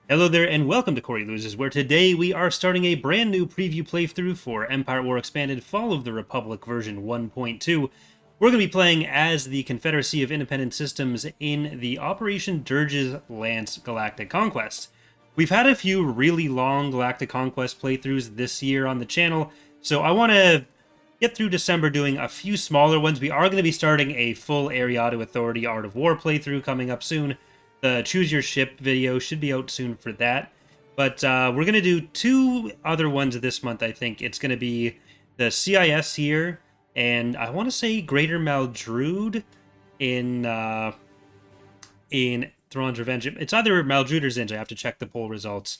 Hello there and welcome to Corey Loses, where today we are starting a brand new preview playthrough for Empire War Expanded Fall of the Republic version 1.2. We're going to be playing as the Confederacy of Independent Systems in the Operation Durge's Lance Galactic Conquest. We've had a few really long Galactic Conquest playthroughs this year on the channel, so I want to get through December doing a few smaller ones. We are going to be starting a full Ariado Authority Art of War playthrough coming up soon. The Choose Your Ship video should be out soon for that. But we're going to do two other ones this month, I think. It's going to be the CIS here, and I want to say Greater Maldrude in Thrawn's Revenge. It's either Maldrude or Zinj. I have to check the poll results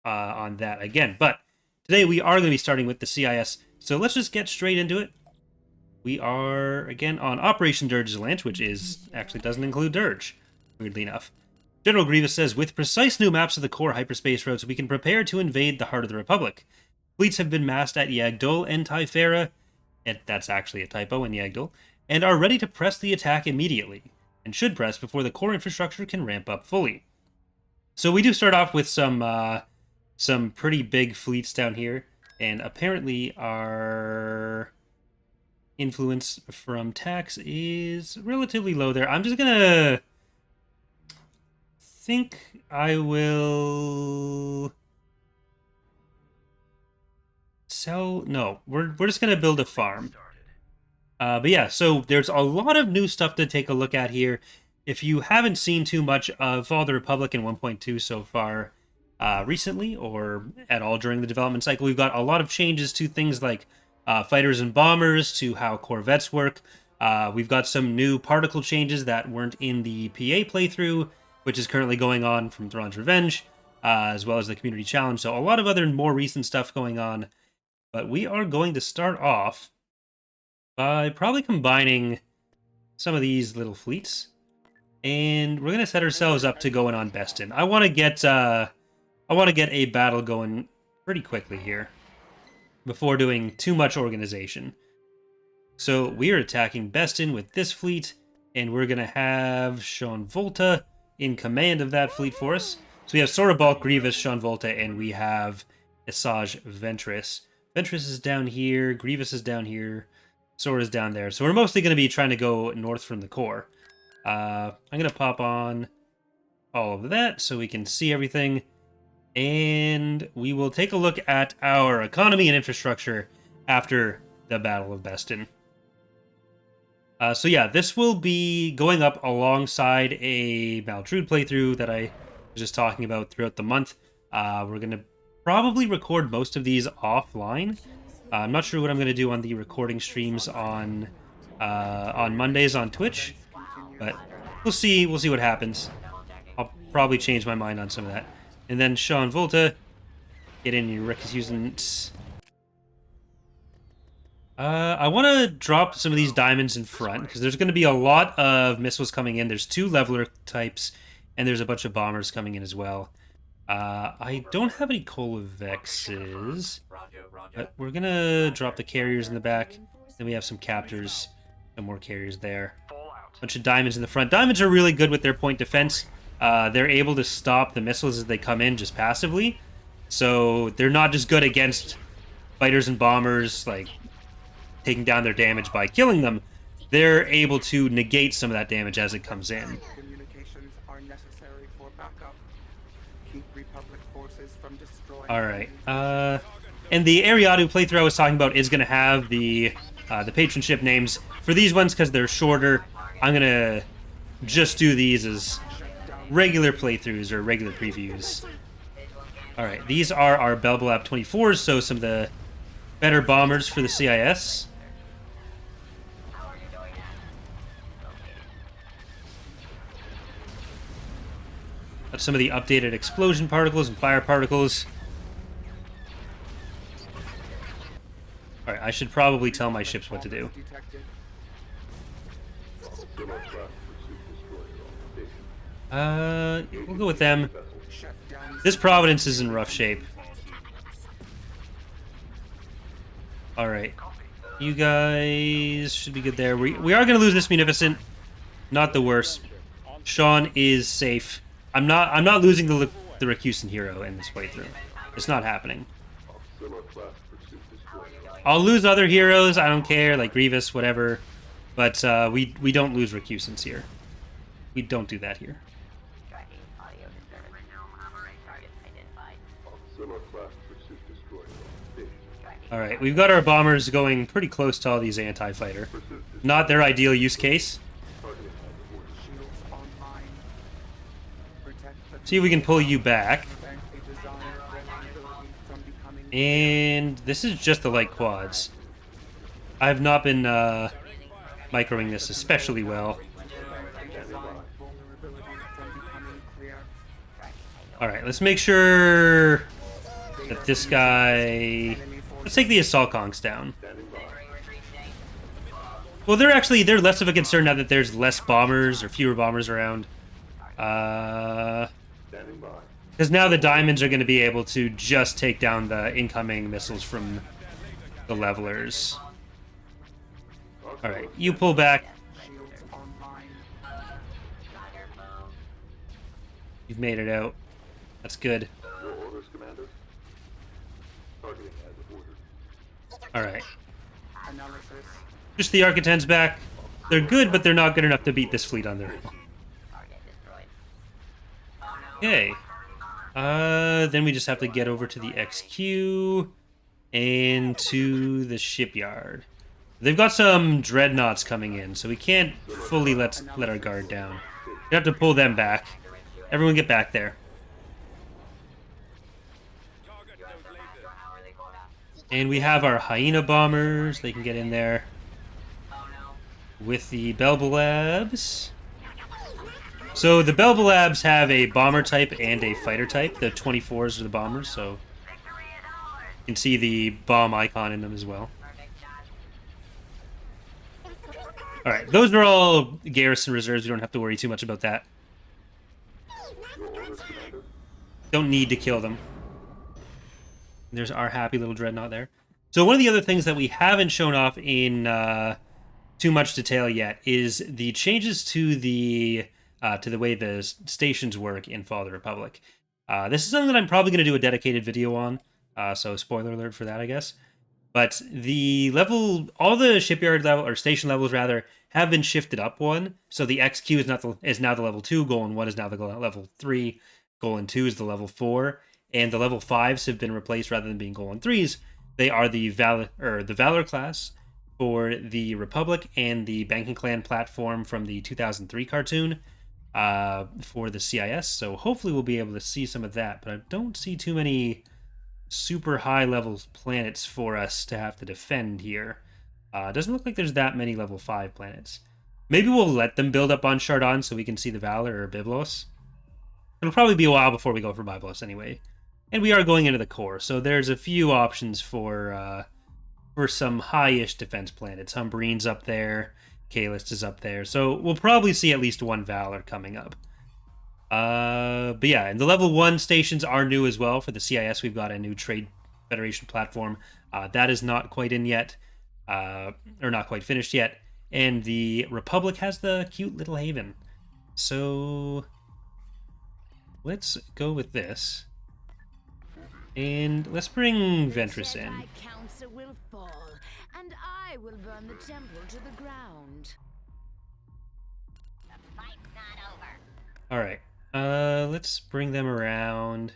on that again. But today we are going to be starting with the CIS. So let's just get straight into it. We are, again, on Operation Durge's Lance, which actually doesn't include Durge, weirdly enough. General Grievous says, with precise new maps of the core hyperspace routes, we can prepare to invade the heart of the Republic. Fleets have been massed at Yagdul and Typhera, and that's actually a typo in Yagdul, and are ready to press the attack immediately, and should press before the core infrastructure can ramp up fully. So we do start off with some pretty big fleets down here, and apparently our influence from tax is relatively low there. I'm just gonna think I will sell. No, we're just gonna build a farm. But yeah, so there's a lot of new stuff to take a look at here. If you haven't seen too much of Fall of the Republic in 1.2 so far recently, or at all during the development cycle, we've got a lot of changes to things like fighters and bombers, to how corvettes work. We've got some new particle changes that weren't in the PA playthrough, which is currently going on from Thrawn's Revenge, as well as the Community Challenge. So a lot of other more recent stuff going on. But we are going to start off by probably combining some of these little fleets. And we're going to set ourselves up to going on Bestine. I want to get a battle going pretty quickly here before doing too much organization. So we are attacking Bestine with this fleet, and we're going to have Sean Volta in command of that fleet for us. So we have Sora Bulk, Grievous, Sean Volta, and we have Asajj Ventress. Ventress is down here, Grievous is down here, Sora's down there. So we're mostly going to be trying to go north from the core. I'm going to pop on all of that so we can see everything. And we will take a look at our economy and infrastructure after the Battle of Bestine. So yeah, this will be going up alongside a Maldrude playthrough that I was just talking about throughout the month. We're going to probably record most of these offline. I'm not sure what I'm going to do on the recording streams on Mondays on Twitch, but we'll see what happens. I'll probably change my mind on some of that. And then Sean Volta, get in your recusants. I want to drop some of these diamonds in front, because there's going to be a lot of missiles coming in. There's 2 leveler types, and there's a bunch of bombers coming in as well. I don't have any Colavexes, but we're going to drop the carriers in the back. Then we have some captors and more carriers there. Bunch of diamonds in the front. Diamonds are really good with their point defense. They're able to stop the missiles as they come in just passively. So they're not just good against fighters and bombers, like taking down their damage by killing them. They're able to negate some of that damage as it comes in. Communications are necessary for backup. Keep Republic forces from destroying. All right. And the Ariado playthrough I was talking about is going to have the patronship names for these ones because they're shorter. I'm going to just do these as regular playthroughs or regular previews. All right. These are our Belbalab 24s, so some of the better bombers for the CIS. That's some of the updated explosion particles and fire particles. Alright, I should probably tell my ships what to do. We'll go with them. This Providence is in rough shape. Alright. You guys should be good there. We are going to lose this Munificent. Not the worst. Sean is safe. I'm not losing the the Rakusan hero in this playthrough. It's not happening. I'll lose other heroes, I don't care, like Grievous, whatever. But we don't lose Rakusans here. We don't do that here. Alright, we've got our bombers going pretty close to all these anti-fighter. Not their ideal use case. See if we can pull you back. And this is just the light quads. I've not been microing this especially well. Alright, let's make sure that this guy... Let's take the assault conks down. Well, they're less of a concern now that there's less bombers or fewer bombers around. Because now the diamonds are going to be able to just take down the incoming missiles from the levelers. Alright, you pull back. You've made it out. That's good. Alright. Just the Architens back. They're good, but they're not good enough to beat this fleet on their own. Okay. Then we just have to get over to the XQ and to the shipyard. They've got some dreadnoughts coming in, so we can't fully let our guard down. We have to pull them back. Everyone get back there. And we have our hyena bombers. They can get in there with the Belbalabs. So the Belbalabs have a bomber type and a fighter type. The 24s are the bombers, so you can see the bomb icon in them as well. Alright, those are all garrison reserves. We don't have to worry too much about that. Don't need to kill them. There's our happy little dreadnought there. So one of the other things that we haven't shown off in too much detail yet is the changes to the way the stations work in Fall of the Republic. This is something that I'm probably going to do a dedicated video on, so spoiler alert for that, I guess. But all the shipyard level, or station levels rather, have been shifted up one. So the XQ is now the level 2, Golan 1 is now the level 3, Golan 2 is the level 4, and the level 5s have been replaced rather than being Golan 3s. They are the Valor class for the Republic and the Banking Clan platform from the 2003 cartoon for the CIS. So hopefully we'll be able to see some of that, but I don't see too many super high level planets for us to have to defend here. Doesn't look like there's that many level 5 planets. Maybe we'll let them build up on Chardon so we can see the Valor or Byblos. It'll probably be a while before we go for Byblos anyway. And we are going into the core, so there's a few options for some high-ish defense planets. Humbrine's up there, Kaelist is up there, so we'll probably see at least one Valor coming up. But yeah, and the level 1 stations are new as well. For the CIS, we've got a new Trade Federation platform. That is not quite in yet, or not quite finished yet. And the Republic has the cute little haven. So let's go with this. And let's bring Ventress in. My council will fall, and I will burn the temple to the ground. The fight's not over. Alright. Let's bring them around.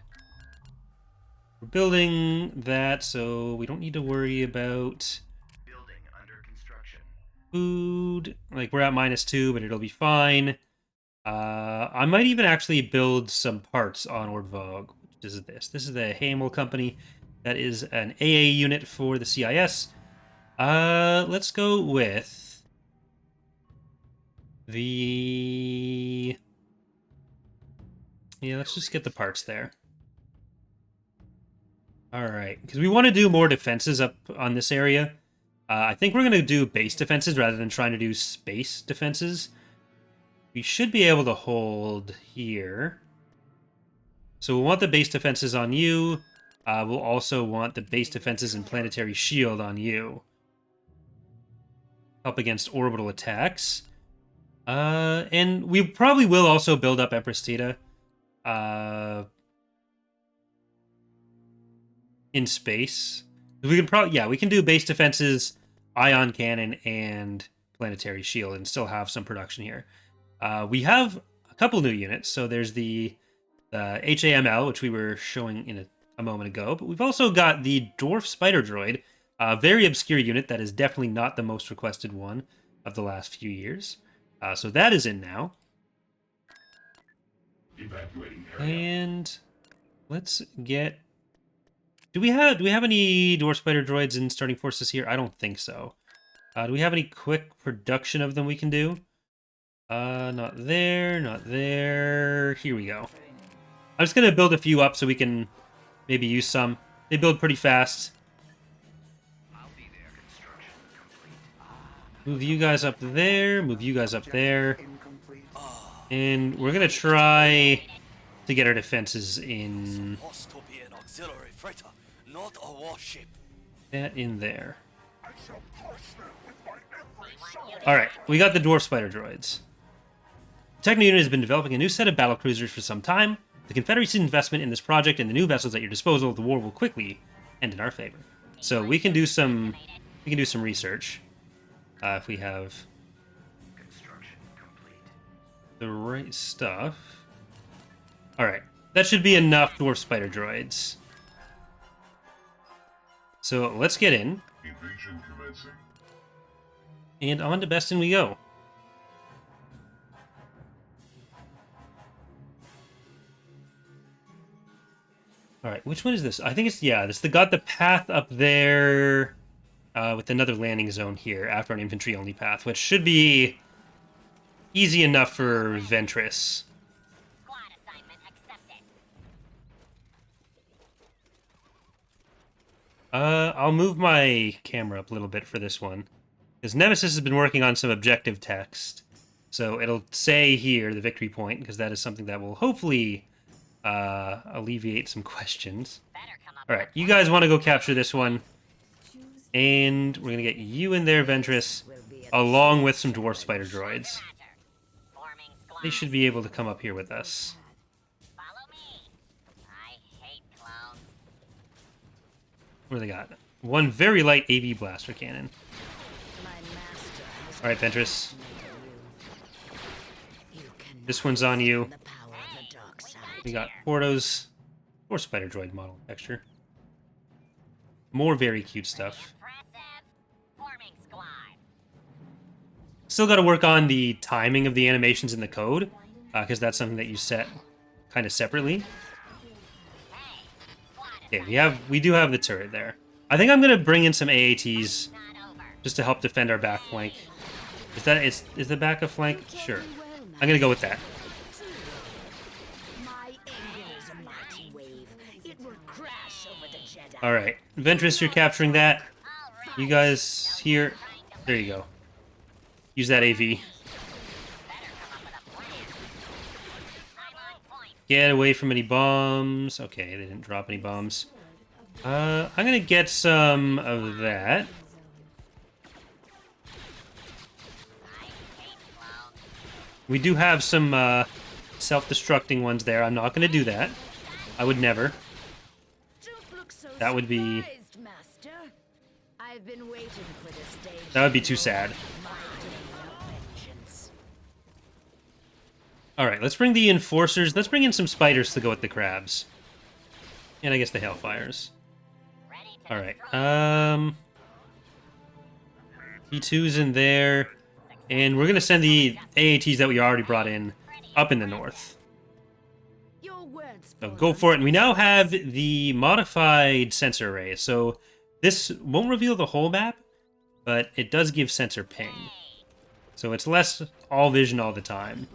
We're building that, so we don't need to worry about Building under construction. food. Like, we're at -2, but it'll be fine. I might even actually build some parts on Ordvog. Which is this? This is the Hamel company. That is an AA unit for the CIS. Let's go with the... Yeah, let's just get the parts there. Alright, because we want to do more defenses up on this area. I think we're going to do base defenses rather than trying to do space defenses. We should be able to hold here. So we'll want the base defenses on you. We'll also want the base defenses and planetary shield on you. Help against orbital attacks. And we probably will also build up Empress Tita. in space. We can probably, yeah, we can do base defenses, ion cannon, and planetary shield, and still have some production here. We have a couple new units. So there's the HAML, which we were showing in a moment ago, but we've also got the Dwarf Spider Droid, a very obscure unit that is definitely not the most requested one of the last few years. So that is in now. And let's get... Do we have any Dwarf Spider Droids in starting forces here? I don't think so. Do we have any quick production of them we can do? Not there, not there. Here we go. I'm just gonna build a few up so we can maybe use some. They build pretty fast. Move you guys up there, move you guys up there. And we're gonna try to get our defenses in... that in there. Alright, we got the Dwarf Spider Droids. The Techno unit has been developing a new set of battlecruisers for some time. The Confederacy's investment in this project and the new vessels at your disposal, the war will quickly end in our favor. So we can do some research. If we have the right stuff. Alright, that should be enough Dwarf Spider Droids. So let's get in. And on to Bestine we go. Alright, which one is this? I think it's, yeah, this got the path up there with another landing zone here after an infantry-only path, which should be easy enough for Ventress. I'll move my camera up a little bit for this one, because Nemesis has been working on some objective text, so it'll say here the victory point, because that is something that will hopefully alleviate some questions. Alright, you guys want to go capture this one, and we're going to get you in there, Ventress, along with some Dwarf Spider Droids. They should be able to come up here with us. What do they got? One very light AV blaster cannon. Alright, Ventress. This one's on you. We got Porto's or Spider Droid model texture. More very cute stuff. Still got to work on the timing of the animations in the code, because that's something that you set kind of separately. Okay, we do have the turret there. I think I'm gonna bring in some AATs just to help defend our back flank. Is the back a flank? Sure. I'm gonna go with that. Alright, Ventress, you're capturing that. You guys here. There you go. Use that AV. Get away from any bombs. Okay, they didn't drop any bombs. I'm gonna get some of that. We do have some self-destructing ones there. I'm not gonna do that. I would never. That would be... that would be too sad. Alright, let's bring the Enforcers. Let's bring in some Spiders to go with the Crabs. And I guess the Hellfires. Alright, P2's in there. And we're gonna send the AATs that we already brought in up in the north. So go for it. And we now have the modified sensor array. So this won't reveal the whole map, but it does give sensor ping. So it's less all vision all the time.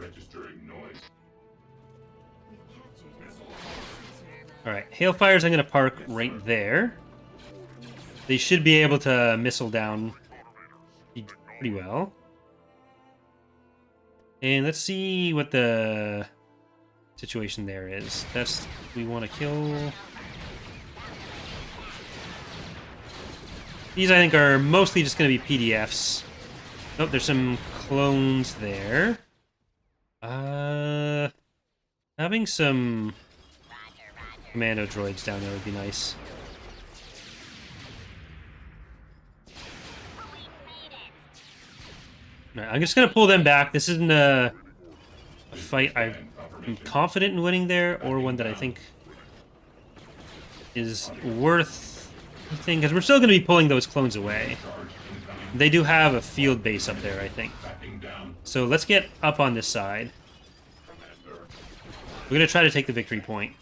Alright, Hailfires I'm going to park right there. They should be able to missile down pretty well. And let's see what the situation there is. That's we want to kill. These I think are mostly just going to be PDFs. Oh, there's some clones there. Having some commando droids down there would be nice. Right, I'm just gonna pull them back. This isn't a fight I'm confident in winning there, or one that I think is worth the thing, because we're still gonna be pulling those clones away. They do have a field base up there, I think. So let's get up on this side. We're gonna try to take the victory point.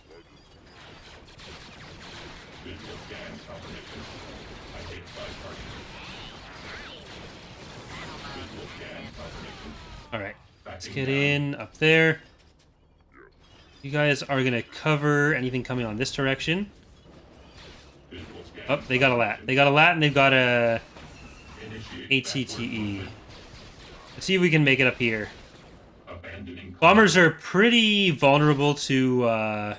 Alright, let's get in up there. You guys are going to cover anything coming on this direction. Oh, they got a lat. They got a lat and they've got a ATTE. Let's see if we can make it up here. Bombers are pretty vulnerable to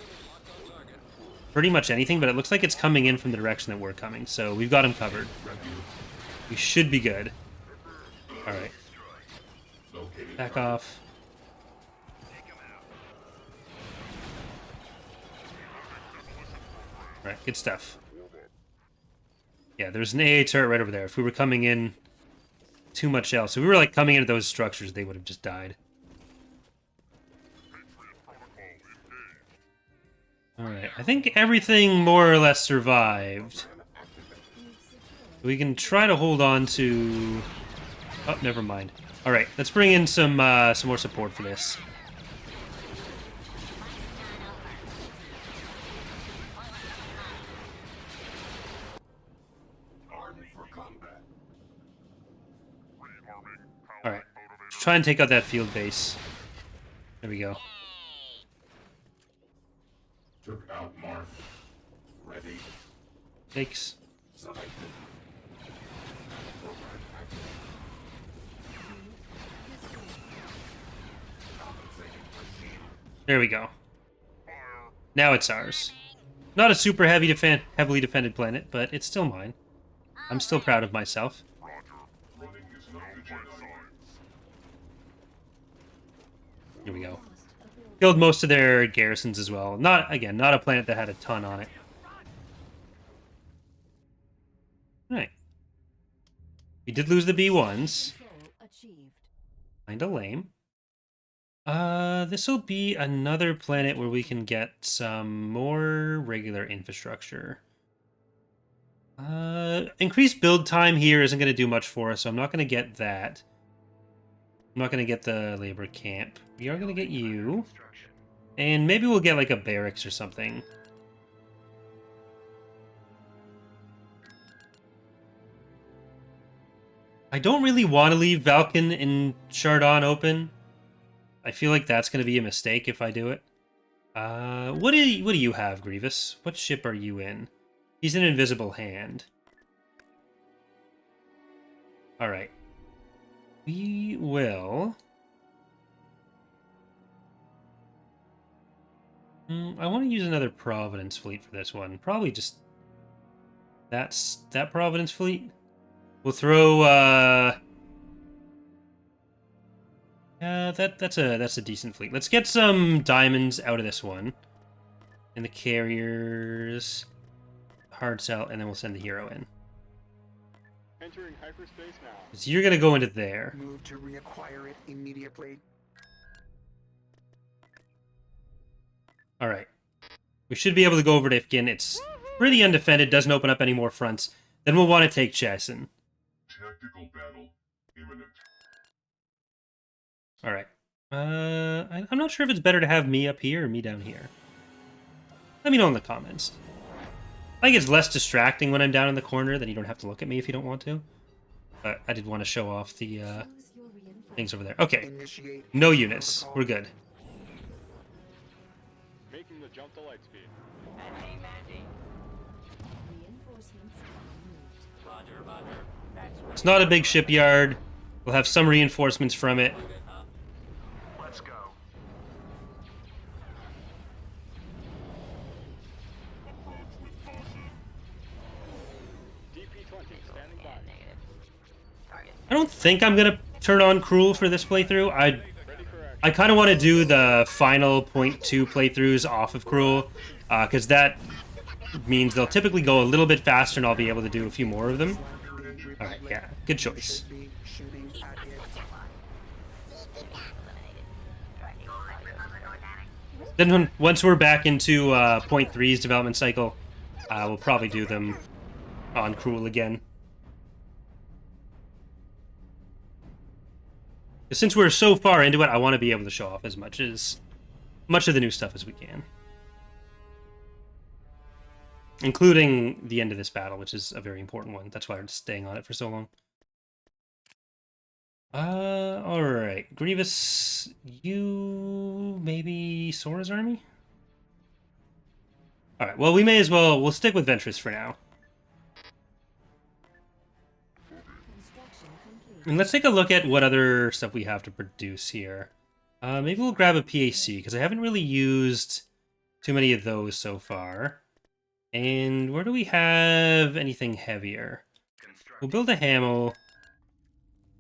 pretty much anything, but it looks like it's coming in from the direction that we're coming, so we've got them covered. We should be good. Alright. Back off. Right, good stuff. Yeah, there's an AA turret right over there. If we were coming in too much else, if we were like coming into those structures, they would have just died. Alright, I think everything more or less survived. We can try to hold on to... Oh, never mind. Alright, let's bring in some more support for this. Alright, let's try and take out that field base. There we go. Took out Mark. Ready. Thanks. There we go. Now it's ours. Not a super heavily defended planet, but it's still mine. I'm still proud of myself. Here we go. Killed most of their garrisons as well. Not a planet that had a ton on it. Right. We did lose the B1s. Kinda lame. This will be another planet where we can get some more regular infrastructure. Increased build time here isn't going to do much for us, so I'm not going to get that. I'm not going to get the labor camp. We are going to get you. And maybe we'll get like a barracks or something. I don't really want to leave Valken and Chardon open. I feel like that's going to be a mistake if I do it. What do you have, Grievous? What ship are you in? He's an invisible hand. Alright. We will... I want to use another Providence fleet for this one. Probably just... that Providence fleet. We'll throw, that's a decent fleet. Let's get some diamonds out of this one. And the carriers, hard sell, and then we'll send the hero in. Entering hyperspace now. So you're gonna go into there. Move to reacquire it immediately. All right. We should be able to go over to Iphigin. It's pretty undefended. Doesn't open up any more fronts. Then we'll want to take Chasin. Tactical battle imminent. All right. I'm not sure if it's better to have me up here or me down here. Let me know in the comments. I think it's less distracting when I'm down in the corner, then you don't have to look at me if you don't want to. But I did want to show off the things over there. Okay. No units. We're good. Making the jump to light speed. It's not a big shipyard. We'll have some reinforcements from it. Let's go. DP-20 standing by. I don't think I'm gonna turn on Cruel for this playthrough. I kind of want to do the final 0.2 playthroughs off of Cruel, because that means they'll typically go a little bit faster and I'll be able to do a few more of them. Alright, yeah, good choice. Once we're back into point three's development cycle, we'll probably do them on Cruel again. Since we're so far into it, I want to be able to show off as much of the new stuff as we can. Including the end of this battle, which is a very important one. That's why we're staying on it for so long. Alright. Grievous, you maybe Sora's army? Alright, well, we may as well... We'll stick with Ventress for now. And let's take a look at what other stuff we have to produce here. Maybe we'll grab a PAC, because I haven't really used too many of those so far. And where do we have anything heavier? We'll build a Hamel.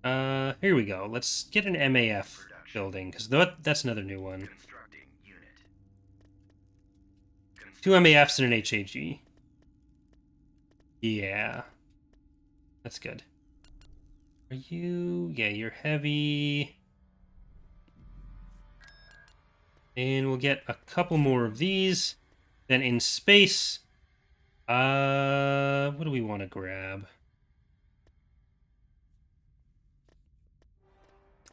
Here we go. Let's get an MAF building, because that's another new one. 2 MAFs and an HAG. Yeah. That's good. Are you... Yeah, you're heavy. And we'll get a couple more of these. Then in space... what do we want to grab?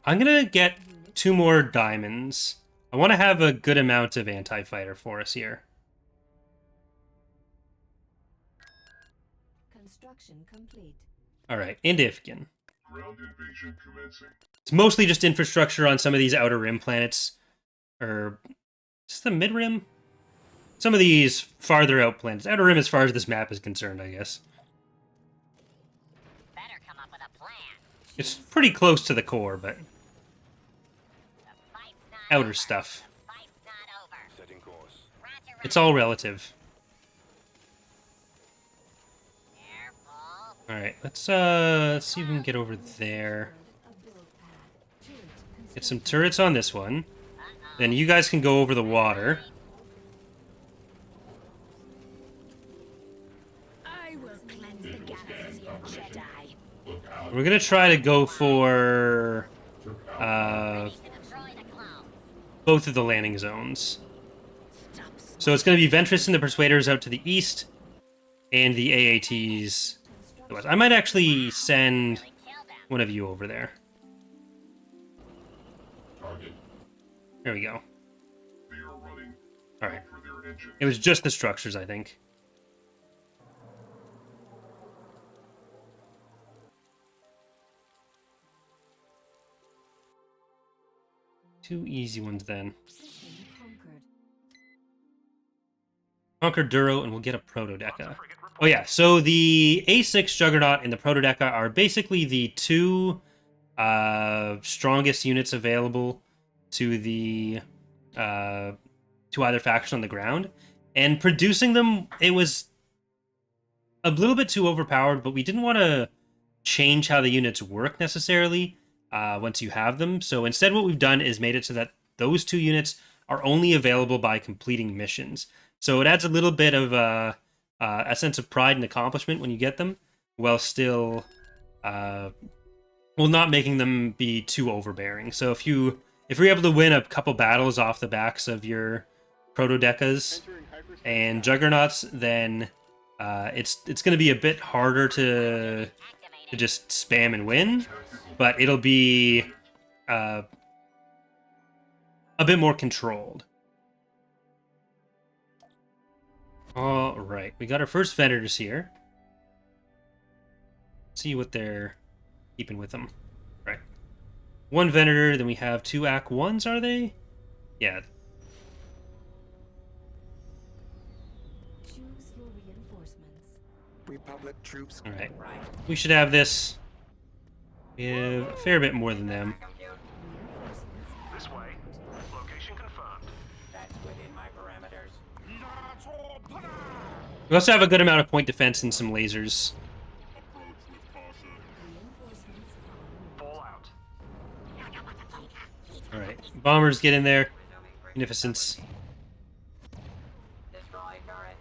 I'm gonna get 2 more diamonds. I want to have a good amount of anti-fighter for us here. Construction complete. Alright, and Iphigin. Ground invasion commencing. It's mostly just infrastructure on some of these outer rim planets. Or... Is this the mid-rim? Some of these farther out planets. Outer rim as far as this map is concerned, I guess. Better come up with a plan. It's pretty close to the core, but... The fight's not Outer over. stuff. The fight's not over. Setting course. Roger, It's all relative. Careful. Alright, let's see if we can get over there. Get some turrets on this one. Then you guys can go over the water. I will cleanse the galaxy of Jedi. We're gonna try to go for To destroy the clone. both of the landing zones. Stop. So it's gonna be Ventress and the Persuaders out to the east, and the AATs. to the west. I might actually send Kill them. one of you over there. Target. There we go. They are running. Alright. For their engine. It was just the structures, I think. Two easy ones then. System conquered. Conquer Duro, and we'll get a Protodeca. Oh yeah, so the A6 Juggernaut and the Protodeca are basically the 2 strongest units available to the to either faction on the ground. And producing them, it was a little bit too overpowered, but we didn't want to change how the units work necessarily once you have them. So instead what we've done is made it so that those 2 units are only available by completing missions. So it adds a little bit of a sense of pride and accomplishment when you get them, while still, not making them be too overbearing. So if you're able to win a couple battles off the backs of your Protodecas Entering hyperspace. and Juggernauts, then it's going to be a bit harder to just spam and win, but it'll be a bit more controlled. All right, we got our first vendors here. See what they're keeping with them. Right, 1 vendor, then we have 2 Act 1s, are they? Yeah. Choose your reinforcements. Republic troops. All right, we should have this. We have a fair bit more than them. Reinforcements. This way. Location confirmed. That's within my parameters. We also have a good amount of point defense and some lasers. Reinforcements on. Fallout. All right, bombers get in there. Munificence. Destroy turret.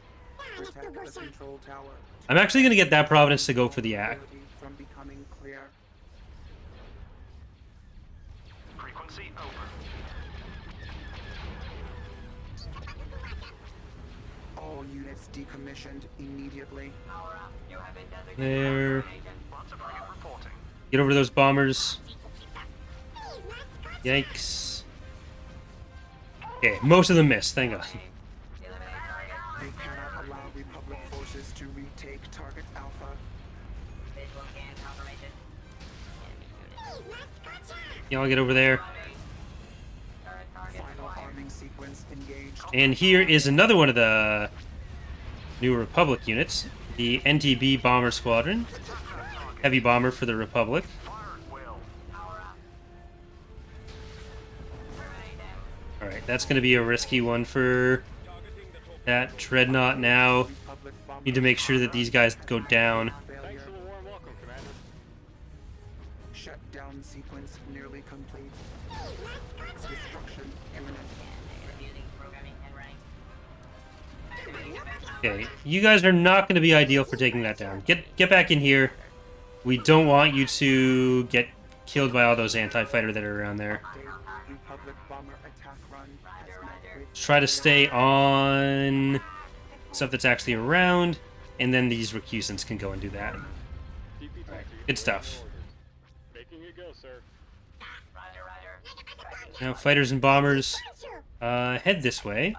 Protect the control tower. I'm actually going to get that Providence to go for the act. Ability from becoming clear. Frequency over. units decommissioned immediately. There. Lots of frigate reporting. Get over those bombers. Yikes. Okay, most of them missed, thank God. We cannot allow Republic forces to retake target Alpha. Y'all get over there. Final arming sequence engaged. And here is another one of the new Republic units. The NTB Bomber Squadron. Heavy bomber for the Republic. Fire at will. Alright, that's going to be a risky one for that Dreadnought now. Republic bomber Need to make sure that these guys go down. failure. Thanks for the warm welcome, Commander. Shutdown sequence nearly complete. Destruction imminent. Okay, you guys are not going to be ideal for taking that down. Get back in here. We don't want you to get killed by all those anti-fighter that are around there. Republic bomber attack run has met with Try to stay on stuff that's actually around, and then these recusants can go and do that. DP-20, good stuff. making it go, sir. Now, fighters and bombers, head this way.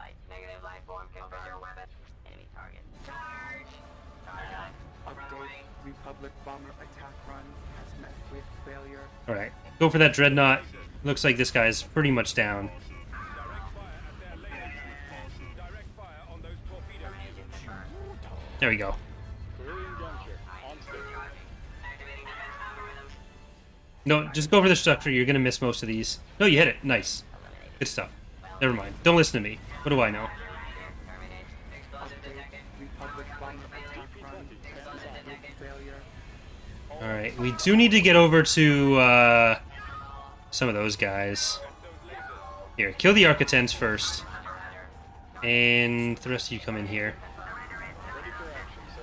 update. Republic bomber attack run has met with failure. Alright, go for that Dreadnought. Looks like this guy's pretty much down. There we go. Carillion gunship, on station. No, just go for the structure. You're going to miss most of these. No, you hit it. Nice. Good stuff. Never mind. Don't listen to me. What do I know? Republic bomber attack run has met with failure. Alright, we do need to get over to some of those guys. Here, kill the Architects first. And the rest of you come in here. Ready for action, sir.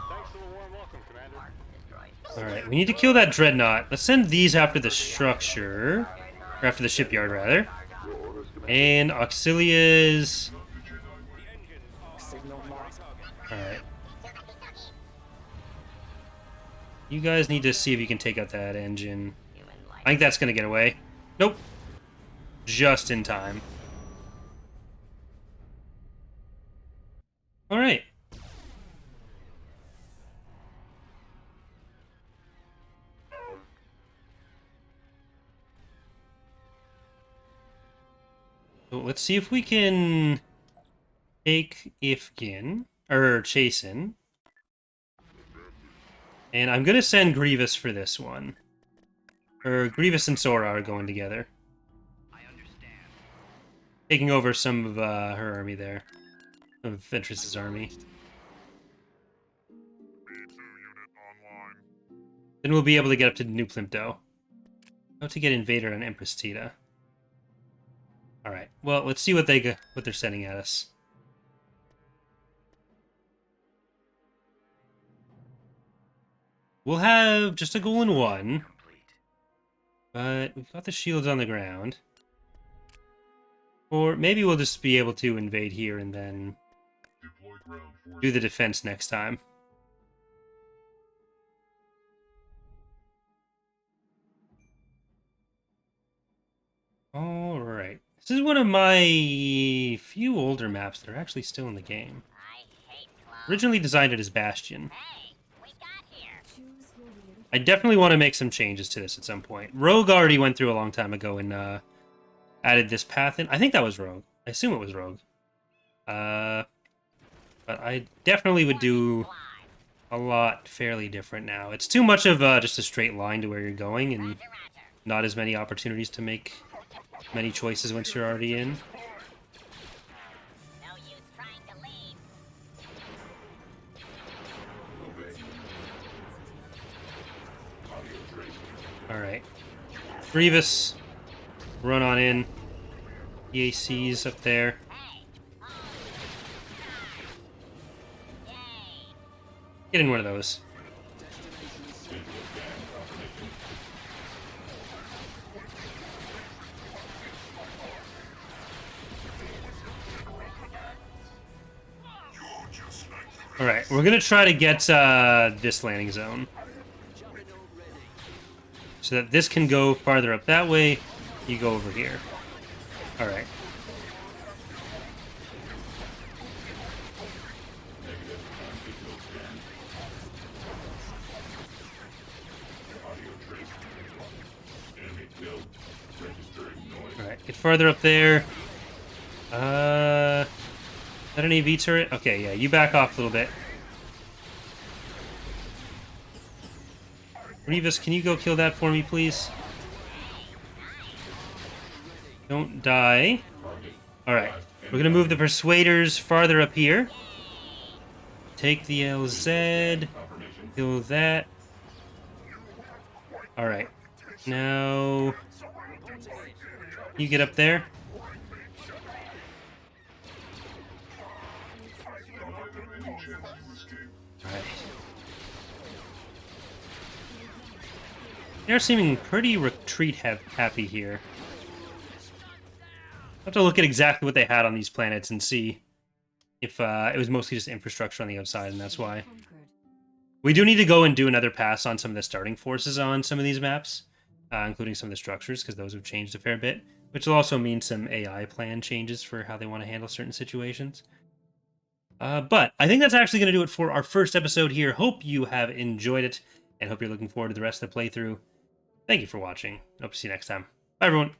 Thanks for the warm welcome, Commander. Alright, we need to kill that Dreadnought. Let's send these after the structure. Or after the shipyard, rather. And Auxilias. Signal lost. Alright. You guys need to see if you can take out that engine. I think that's going to get away. Nope. Just in time. Alright. So let's see if we can take Iphigin, or Chasin. And I'm going to send Grievous for this one. Or Grievous and Sora are going together. Taking over some of her army there. Of Ventress's army. Then we'll be able to get up to New Plimto. How to get Invader on Empress Tita. Alright, well, let's see what they're sending at us. We'll have just a goal in one. But we've got the shields on the ground. Or maybe we'll just be able to invade here and then Deploy ground force. do the defense next time. Alright. This is one of my few older maps that are actually still in the game. Originally designed it as Bastion. Choose your reinforcements. I definitely want to make some changes to this at some point. Rogue already went through a long time ago and added this path in. I think that was Rogue. I assume it was Rogue. But I definitely would do a lot fairly different now. It's too much of just a straight line to where you're going and not as many opportunities to make many choices once you're already in. No use trying to leave. Alright. Grievous, run on in. EAC's up there. Get in one of those. Alright, we're gonna try to get this landing zone. So that this can go farther up that way. You go over here. Alright. Alright, get farther up there. Is that an AV turret? Okay, yeah, you back off a little bit. Revis, can you go kill that for me, please? Don't die. Alright, we're gonna move the Persuaders farther up here. Take the LZ. Kill that. Alright. Now... you get up there. Alright. They're seeming pretty retreat-happy here. I have to look at exactly what they had on these planets and see if it was mostly just infrastructure on the outside, and that's why. We do need to go and do another pass on some of the starting forces on some of these maps, including some of the structures, because those have changed a fair bit, which will also mean some AI plan changes for how they want to handle certain situations. But I think that's actually going to do it for our first episode here. Hope you have enjoyed it, and hope you're looking forward to the rest of the playthrough. Thank you for watching. Hope to see you next time. Bye, everyone.